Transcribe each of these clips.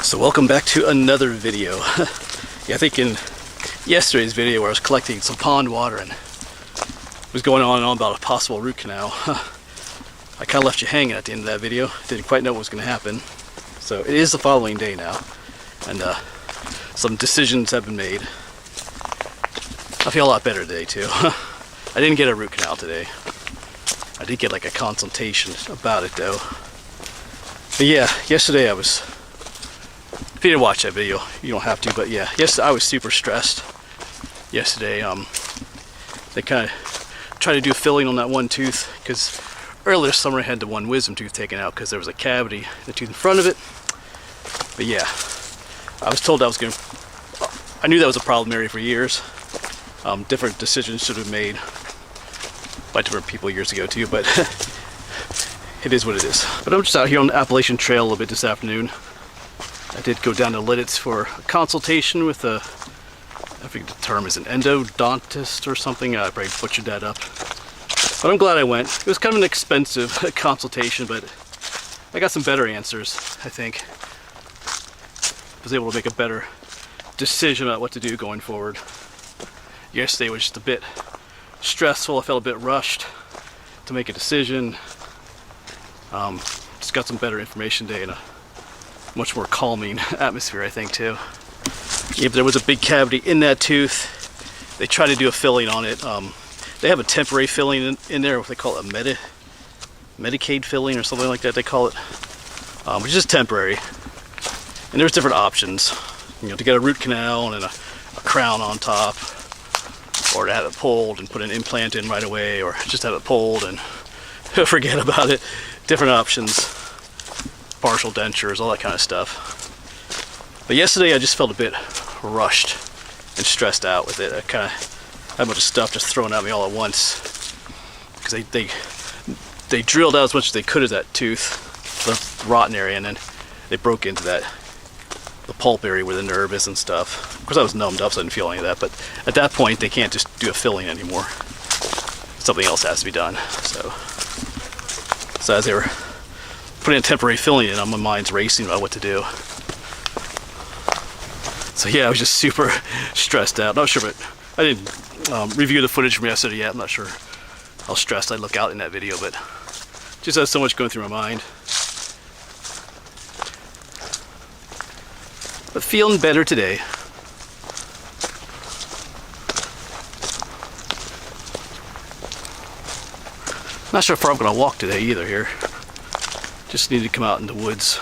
So welcome back to another video. Yeah, I think in yesterday's video where I was collecting some pond water and was going on and on about a possible root canal, I kind of left you hanging at the end of that video. Didn't quite know what was going to happen. So it is the following day now, and some decisions have been made. I feel a lot better today too. I didn't get a root canal today. I did get like a consultation about it though. But yeah, yesterday I was, if you didn't watch that video, you don't have to, but yeah, yesterday I was super stressed. Yesterday, they kind of tried to do a filling on that one tooth, because earlier this summer I had the one wisdom tooth taken out because there was a cavity in the tooth in front of it. But yeah, I was told I was going to, I knew that was a problem area for years. Different decisions should have been made by different people years ago too, but it is what it is. But I'm just out here on the Appalachian Trail a little bit this afternoon. I did go down to Lidditz for a consultation with a, I think the term is an endodontist or something. I probably butchered that up. But I'm glad I went. It was kind of an expensive consultation, but I got some better answers, I think. I was able to make a better decision about what to do going forward. Yesterday was just a bit stressful. I felt a bit rushed to make a decision. Just got some better information today and a much more calming atmosphere, I think, too. Yeah, but there was a big cavity in that tooth. They tried to do a filling on it. They have a temporary filling in there, what they call it, a Medicaid filling or something like that they call it, which is just temporary. And there's different options, you know, to get a root canal and a crown on top, or to have it pulled and put an implant in right away, or just have it pulled and forget about it. Different options, partial dentures, all that kind of stuff. But yesterday I just felt a bit rushed and stressed out with it. I kind of had a bunch of stuff just thrown at me all at once, because they drilled out as much as they could of that tooth, the rotten area, and then they broke into the pulp area where the nerve is and stuff. Of course I was numbed up, so I didn't feel any of that, but at that point they can't just do a filling anymore. Something else has to be done. So as they were putting a temporary filling in, my mind's racing about what to do. So yeah, I was just super stressed out. Not sure, but I didn't review the footage from yesterday yet. I'm not sure how stressed I'd look out in that video, but just has so much going through my mind. But feeling better today. Not sure how far I'm going to walk today either here. Just need to come out in the woods.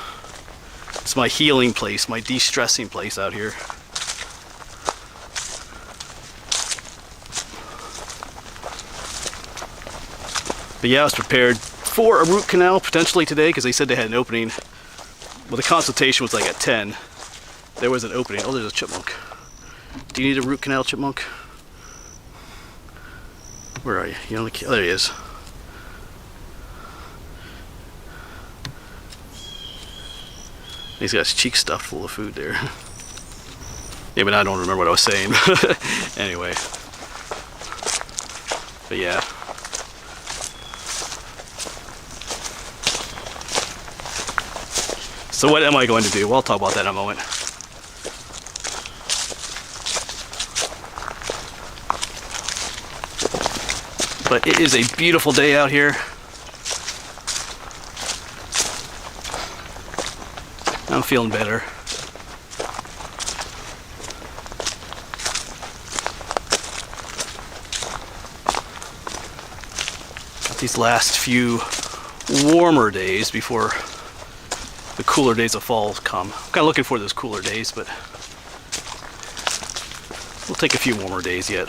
It's my healing place, my de-stressing place out here. But yeah, I was prepared for a root canal potentially today because they said they had an opening. Well, the consultation was like at 10. There was an opening. Oh, there's a chipmunk. Do you need a root canal, chipmunk? Where are you? You know, oh, there he is. He's got his cheeks stuffed full of food there. Yeah, but I don't remember what I was saying. Anyway. But yeah. So what am I going to do? Well, I'll talk about that in a moment. But it is a beautiful day out here. I'm feeling better. Got these last few warmer days before the cooler days of fall come. I'm kind of looking for those cooler days, but we'll take a few warmer days yet.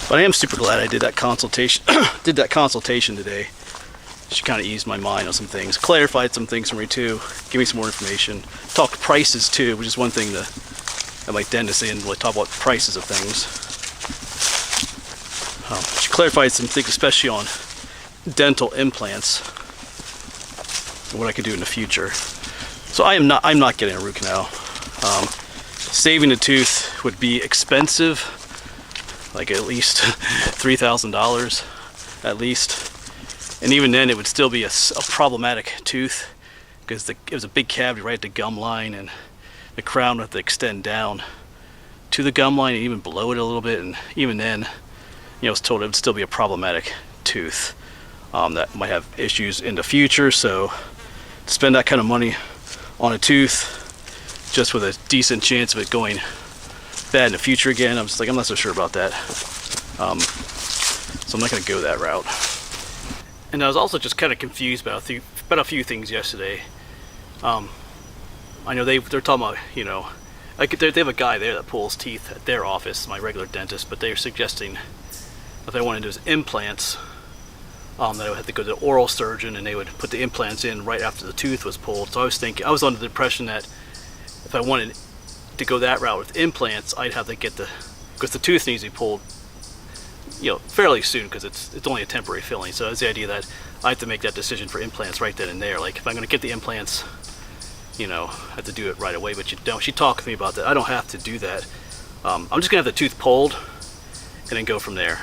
But I am super glad I did that consultation. Did that consultation today. She kind of eased my mind on some things, clarified some things for me too, give me some more information. Talked prices too, which is one thing that my dentist didn't really talk about prices of things. She clarified some things, especially on dental implants and what I could do in the future. So I'm not getting a root canal. Saving a tooth would be expensive, like at least $3,000 at least. And even then, it would still be a problematic tooth because it was a big cavity right at the gum line, and the crown would have to extend down to the gum line and even below it a little bit. And even then, I was told it would still be a problematic tooth that might have issues in the future. So to spend that kind of money on a tooth just with a decent chance of it going bad in the future again, I'm just like, I'm not so sure about that. So I'm not going to go that route. And I was also just kind of confused about a few things yesterday. I know they're talking about, like they have a guy there that pulls teeth at their office, my regular dentist, but they're suggesting if I wanted to do implants, that I would have to go to the oral surgeon and they would put the implants in right after the tooth was pulled. So I was under the impression that if I wanted to go that route with implants, I'd have to because the tooth needs to be pulled, fairly soon because it's only a temporary filling. So it's the idea that I have to make that decision for implants right then and there. Like if I'm going to get the implants, I have to do it right away. But you don't. She talked to me about that. I don't have to do that. I'm just going to have the tooth pulled and then go from there.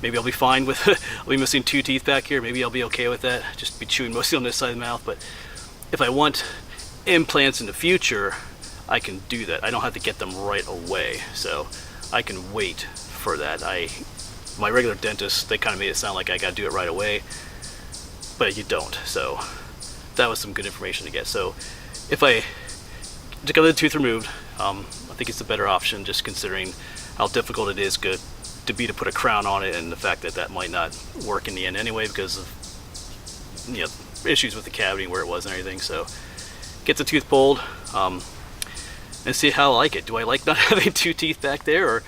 Maybe I'll be fine with I'll be missing 2 teeth back here. Maybe I'll be okay with that. Just be chewing mostly on this side of the mouth. But if I want implants in the future, I can do that. I don't have to get them right away. So I can wait for that. My regular dentist, they kind of made it sound like I got to do it right away, but you don't. So that was some good information to get. So if I just got the tooth removed, I think it's a better option, just considering how difficult it is to put a crown on it, and the fact that might not work in the end anyway because of issues with the cavity and where it was and everything. So get the tooth pulled and see how I like it. Do I like not having 2 teeth back there, or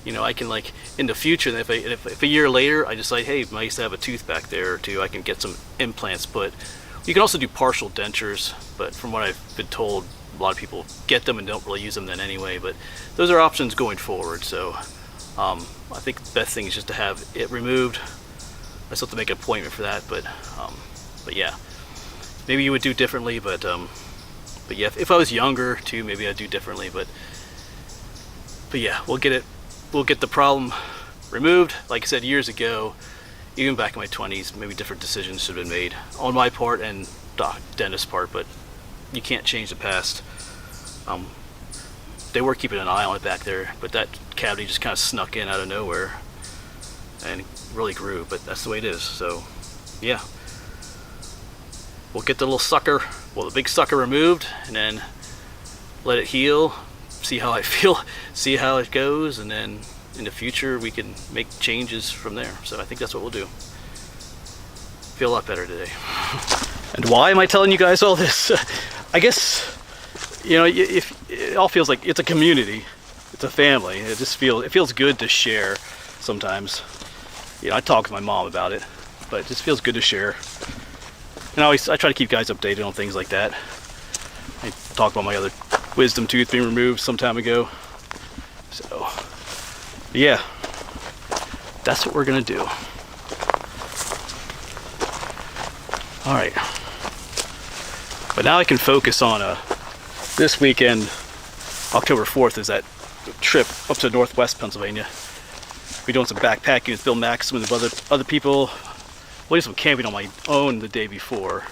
I can, like, in the future, if a year later I decide, hey, I used to have a tooth back there or 2, I can get some implants put. You can also do partial dentures, but from what I've been told, a lot of people get them and don't really use them then anyway. But those are options going forward. So I think the best thing is just to have it removed. I still have to make an appointment for that, but yeah, maybe you would do differently. But yeah, if I was younger too, maybe I'd do differently. But yeah, we'll get the problem removed. Like I said, years ago, even back in my 20s, maybe different decisions should have been made on my part and the dentist's part, but you can't change the past. They were keeping an eye on it back there, but that cavity just kind of snuck in out of nowhere and really grew, but that's the way it is. So yeah, we'll get the the big sucker removed, and then let it heal, see how I feel, see how it goes, and then in the future we can make changes from there. So I think that's what we'll do. Feel a lot better today. And why am I telling you guys all this? I guess, if it all feels like it's a community, it's a family. It feels good to share sometimes. I talk with my mom about it, but it just feels good to share. And I try to keep guys updated on things like that. I talked about my other wisdom tooth being removed some time ago. So yeah, that's what we're gonna do. All right, but now I can focus on this weekend. October 4th is that trip up to Northwest Pennsylvania. We're doing some backpacking with Bill Maxim and other people. We'll do some camping on my own the day before.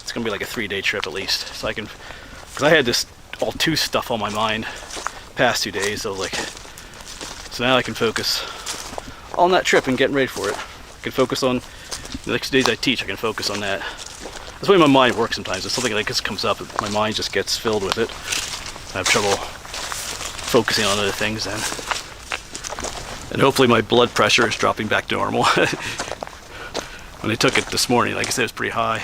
It's gonna be like a 3-day trip at least. So because I had this all tooth stuff on my mind past 2 days. So now I can focus on that trip and getting ready for it. I can focus on the next days I teach. I can focus on that. That's the way my mind works sometimes. If something like this comes up, my mind just gets filled with it. I have trouble focusing on other things then. And hopefully my blood pressure is dropping back to normal. When I took it this morning, like I said, it was pretty high.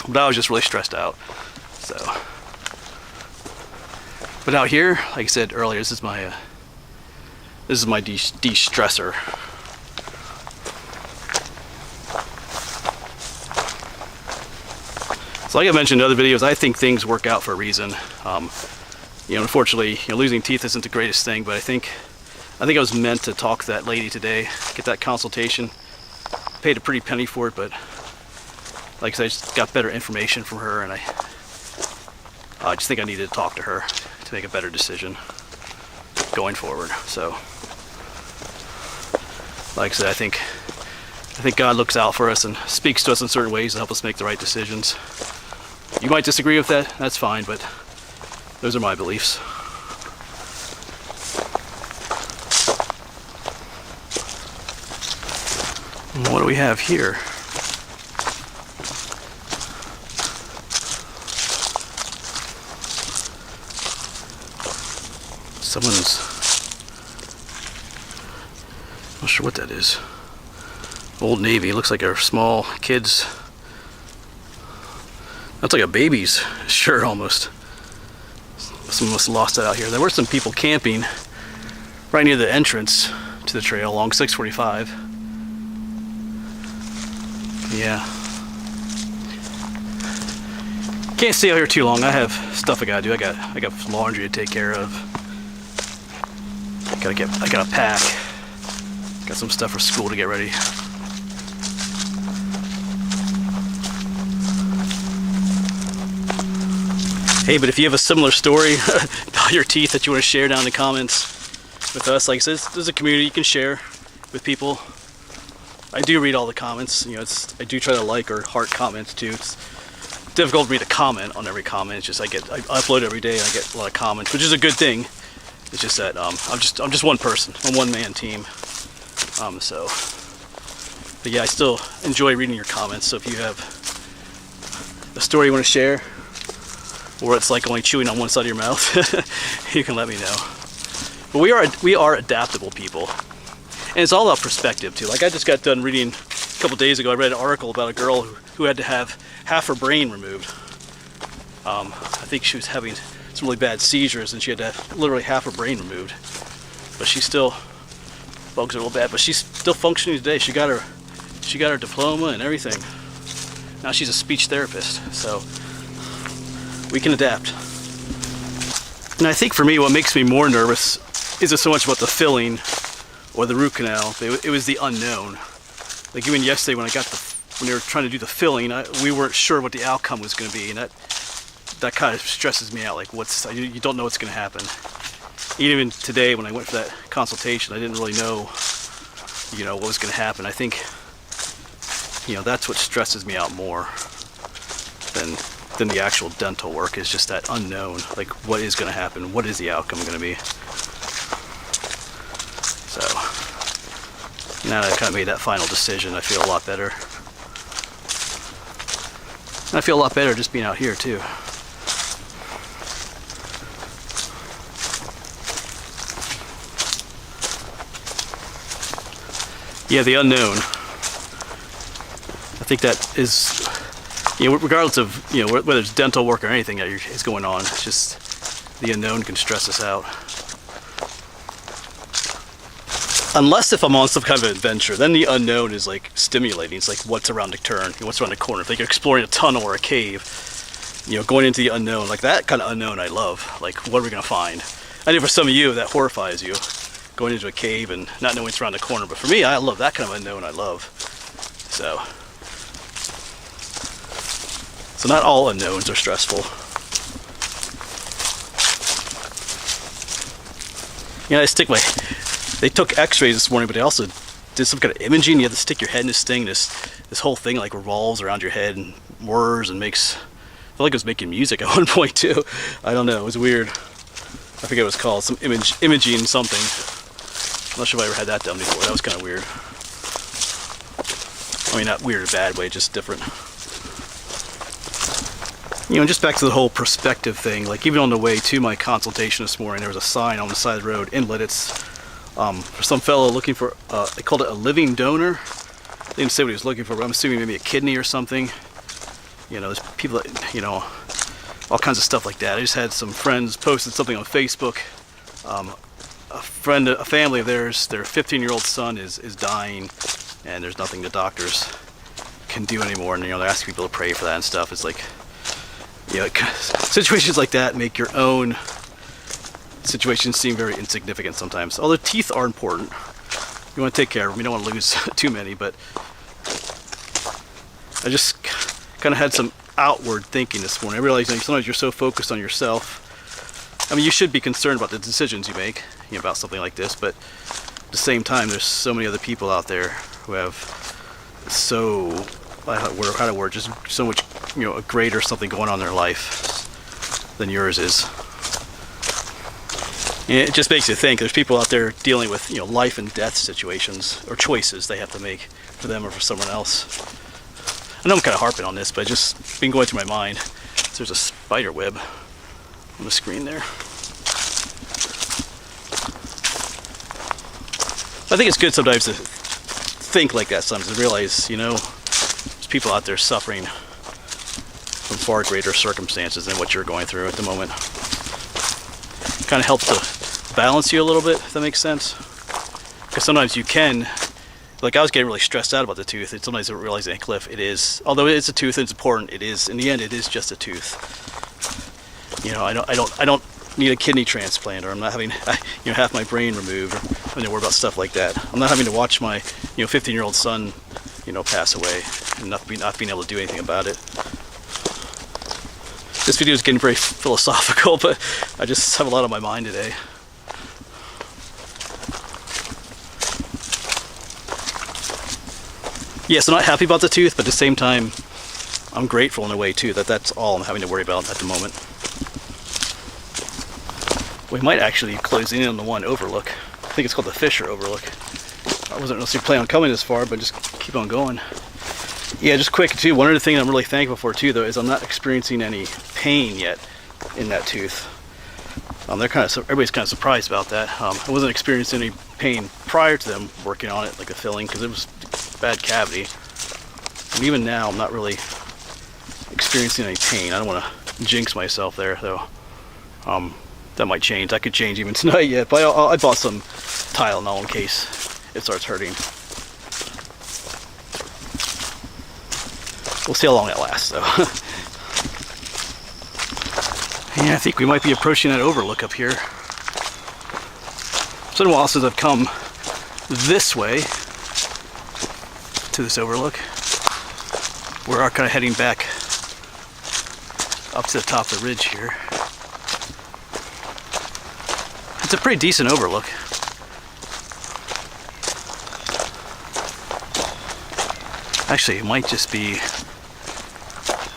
But I was just really stressed out. So, but out here, like I said earlier, this is my de-stressor. So like I mentioned in other videos, I think things work out for a reason. Unfortunately, losing teeth isn't the greatest thing, but I think I was meant to talk to that lady today, get that consultation. Paid a pretty penny for it, but like I said, I just got better information from her, and I just think I needed to talk to her to make a better decision going forward. So like I said, I think God looks out for us and speaks to us in certain ways to help us make the right decisions. You might disagree with that, that's fine, but those are my beliefs. And what do we have here? Someone's, I'm not sure what that is. Old Navy, looks like a small kid's, that's like a baby's shirt almost. Someone must have lost that out here. There were some people camping right near the entrance to the trail along 645. Yeah. Can't stay out here too long. I have stuff I gotta do. I got laundry to take care of. I gotta pack. Got some stuff for school to get ready. Hey, but if you have a similar story about your teeth that you want to share down in the comments with us, like I said, there's a community you can share with people. I do read all the comments. You know, I do try to like or heart comments too. It's difficult for me to comment on every comment. It's just I upload every day and I get a lot of comments, which is a good thing. It's just that I'm just one person, I'm a one-man team. But yeah, I still enjoy reading your comments. So if you have a story you want to share, or it's like only chewing on one side of your mouth, you can let me know. But we are adaptable people, and it's all about perspective too. Like I just got done reading a couple days ago. I read an article about a girl who had to have half her brain removed. I think she was having some really bad seizures, and she had to have literally half her brain removed. But she still, bugs are a little bad, but she's still functioning today. She got her diploma and everything. Now she's a speech therapist, so we can adapt. And I think for me, what makes me more nervous isn't so much about the filling or the root canal. It was the unknown. Like even yesterday when they were trying to do the filling, we weren't sure what the outcome was going to be, and that kind of stresses me out. Like you don't know what's going to happen. Even today when I went for that consultation, I didn't really know, what was going to happen. I think, that's what stresses me out more than the actual dental work, is just that unknown. Like what is going to happen? What is the outcome going to be? So now that I kind of made that final decision, I feel a lot better. And I feel a lot better just being out here too. Yeah, the unknown. I think that is, regardless of, whether it's dental work or anything that is going on, it's just the unknown can stress us out. Unless if I'm on some kind of adventure, then the unknown is like stimulating. It's like what's around the turn, what's around the corner. If like you're exploring a tunnel or a cave, going into the unknown, like that kind of unknown I love. Like what are we gonna find? I know for some of you that horrifies you, going into a cave and not knowing what's around the corner. But for me, I love that kind of unknown. I love. So not all unknowns are stressful. They took x-rays this morning, but they also did some kind of imaging. You have to stick your head in this thing. This whole thing like revolves around your head and whirs and makes, I feel like it was making music at one point too. I don't know, it was weird. I forget what it's called, some imaging something. I'm not sure if I ever had that done before. That was kind of weird. I mean, not weird in a bad way, just different. Just back to the whole perspective thing. Like even on the way to my consultation this morning, there was a sign on the side of the road, inlet. It's for some fellow looking for, they called it a living donor. They didn't say what he was looking for, but I'm assuming maybe a kidney or something. There's people that, all kinds of stuff like that. I just had some friends posted something on Facebook. A family of theirs, their 15-year-old son is dying, and there's nothing the doctors can do anymore. And they're asking people to pray for that and stuff. It's like, situations like that make your own situations seem very insignificant sometimes. Although teeth are important, you want to take care of them. You don't want to lose too many. But I just kind of had some outward thinking this morning. I realized sometimes you're so focused on yourself. I mean, you should be concerned about the decisions you make, about something like this, but the same time, there's so many other people out there who have just so much, a greater something going on in their life than yours is. And it just makes you think there's people out there dealing with, life and death situations or choices they have to make for them or for someone else. I know I'm kind of harping on this, but just been going through my mind. So there's a spider web on the screen there. I think it's good sometimes to think like that sometimes, to realize, there's people out there suffering from far greater circumstances than what you're going through at the moment. Kind of helps to balance you a little bit, if that makes sense. Because sometimes you can, like I was getting really stressed out about the tooth, and sometimes I realize, hey, Cliff, it is, although it's a tooth and it's important, it is, in the end, it is just a tooth. I don't need a kidney transplant, or I'm not having, half my brain removed, or I'm to worry about stuff like that. I'm not having to watch my, 15-year-old son, pass away, and not being able to do anything about it. This video is getting very philosophical, but I just have a lot on my mind today. Yes, I'm not happy about the tooth, but at the same time, I'm grateful in a way too that that's all I'm having to worry about at the moment. We might actually close in on the one overlook. I think it's called the Fisher overlook. I wasn't really planning on coming this far, but just keep on going. Yeah, just quick too, one other thing I'm really thankful for too, though, is I'm not experiencing any pain yet in that tooth. Everybody's kind of surprised about that. I wasn't experiencing any pain prior to them working on it, like the filling, because it was a bad cavity. And even now, I'm not really experiencing any pain. I don't want to jinx myself there, though. That might change. That could change even tonight yet. But I bought some Tylenol in case it starts hurting. We'll see how long it lasts, though. Yeah, I think we might be approaching that overlook up here. It's been a while since I've come this way to this overlook. We're kind of heading back up to the top of the ridge here. It's a pretty decent overlook. Actually, it might just be,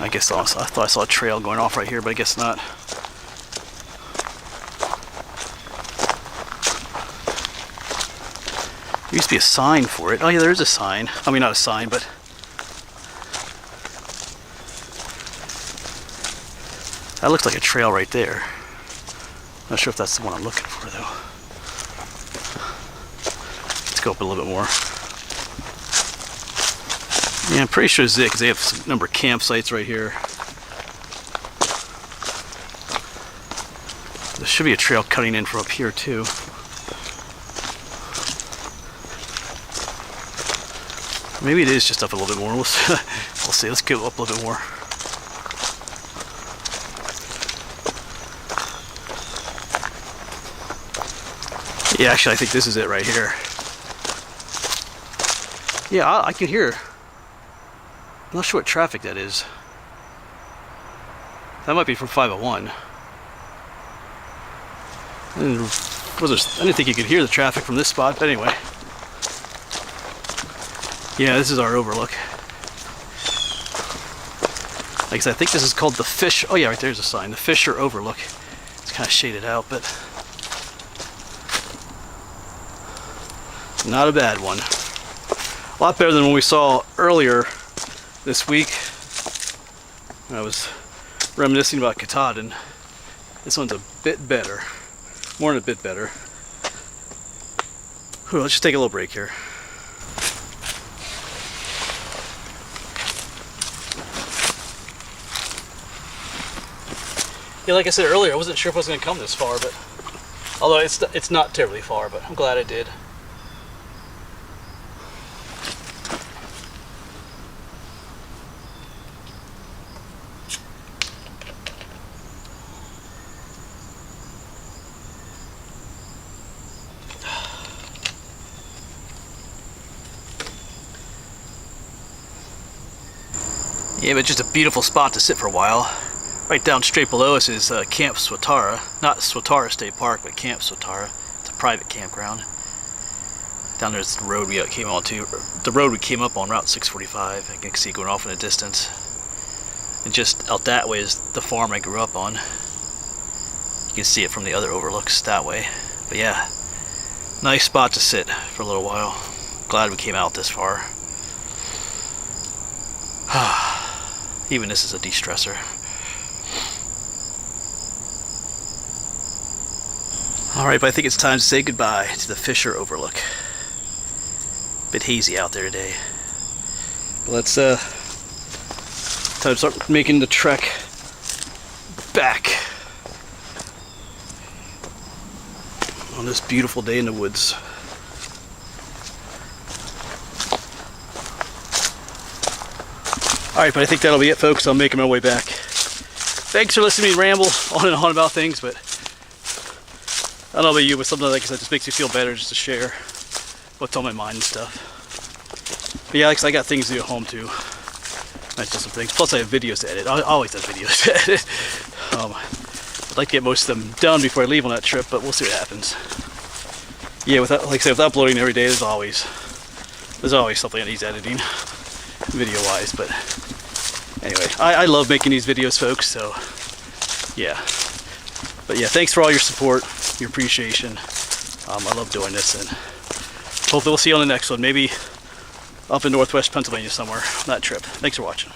I thought I saw a trail going off right here, but I guess not. There used to be a sign for it. Oh yeah, there is a sign. I mean, not a sign, but that looks like a trail right there. Not sure if that's the one I'm looking for, though. Let's go up a little bit more. Yeah, I'm pretty sure it's it, because they have some number of campsites right here. There should be a trail cutting in from up here, too. Maybe it is just up a little bit more. We'll see. Let's go up a little bit more. Yeah, actually, I think this is it right here. Yeah, I can hear. I'm not sure what traffic that is. That might be from 501. I didn't think you could hear the traffic from this spot, but anyway. Yeah, this is our overlook. Like I said, I think this is called the Fish. Oh yeah, right there's a sign. The Fisher Overlook. It's kind of shaded out, but not a bad one. A lot better than when we saw earlier this week. I was reminiscing about Katahdin. This one's a bit better. More than a bit better. Whew, let's just take a little break here. Yeah, like I said earlier, I wasn't sure if I was going to come this far, but although it's not terribly far, but I'm glad I did. Yeah, but just a beautiful spot to sit for a while. Right down straight below us is Camp Swatara. Not Swatara State Park, but Camp Swatara. It's a private campground. Down there's the road we came on to, the road we came up on, Route 645. I can see it going off in the distance. And just out that way is the farm I grew up on. You can see it from the other overlooks that way. But yeah, nice spot to sit for a little while. Glad we came out this far. Even this is a de-stressor. Alright, but I think it's time to say goodbye to the Fisher Overlook. Bit hazy out there today. But let's time to start making the trek back on this beautiful day in the woods. Alright, but I think that'll be it, folks. I'm making my way back. Thanks for listening to me ramble on and on about things, but I don't know about you, but something like that just makes me feel better just to share what's on my mind and stuff. But yeah, because I got things to do at home too. I do some things. Plus I have videos to edit. I always have videos to edit. I'd like to get most of them done before I leave on that trip, but we'll see what happens. Yeah, without, like I said, without uploading every day, there's always something that needs editing, video-wise. But anyway, I love making these videos, folks. So yeah. But yeah, thanks for all your support, your appreciation. I love doing this, and hopefully we'll see you on the next one. Maybe up in northwest Pennsylvania somewhere on that trip. Thanks for watching.